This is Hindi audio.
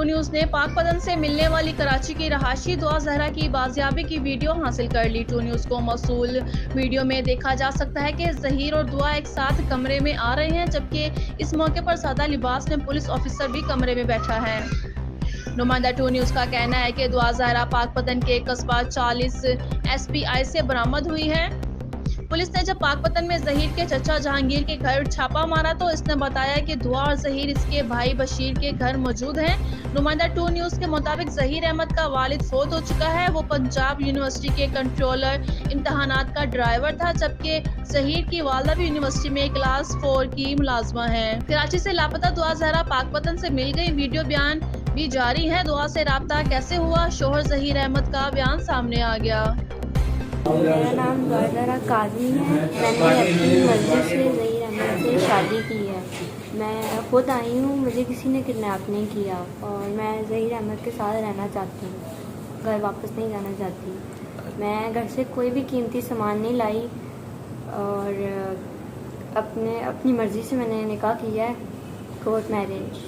न्यूज़ ने पाकपतन से मिलने वाली कराची की रहायशी दुआ जहरा की बाजियाबी की वीडियो हासिल कर ली। टू न्यूज़ को मौसूल वीडियो में देखा जा सकता है कि जहीर और दुआ एक साथ कमरे में आ रहे हैं, जबकि इस मौके पर सादा लिबास में पुलिस ऑफिसर भी कमरे में बैठा है। नुमाइंदा टू न्यूज़ का कहना है कि दुआ जहरा पाकपतन के कस्बा 40 SPI से बरामद हुई है। पुलिस ने जब पाकपतन में जहीर के चचा जहांगीर के घर छापा मारा तो इसने बताया कि दुआ और जहीर इसके भाई बशीर के घर मौजूद हैं। नुमाइंदा टू न्यूज़ के मुताबिक जहीर अहमद का वालिद फौत हो चुका है। वो पंजाब यूनिवर्सिटी के कंट्रोलर इम्तहानात का ड्राइवर था, जबकि जहीर की वालदा भी यूनिवर्सिटी में क्लास 4 की मुलाजमा है। कराची से लापता दुआ जहरा पाकपतन से मिल गई, वीडियो बयान भी जारी है। दुआ से राब्ता कैसे हुआ, शोहर जहीर अहमद का बयान सामने आ गया। मेरा नाम दुआ काज़मी है। मैंने अपनी मर्ज़ी से ज़हीर अहमद से शादी की है। मैं खुद आई हूँ, मुझे किसी ने किडनैप नहीं किया और मैं ज़हीर अहमद के साथ रहना चाहती हूँ, घर वापस नहीं जाना चाहती। मैं घर से कोई भी कीमती सामान नहीं लाई और अपनी मर्ज़ी से मैंने निकाह किया है, कोर्ट मैरिज।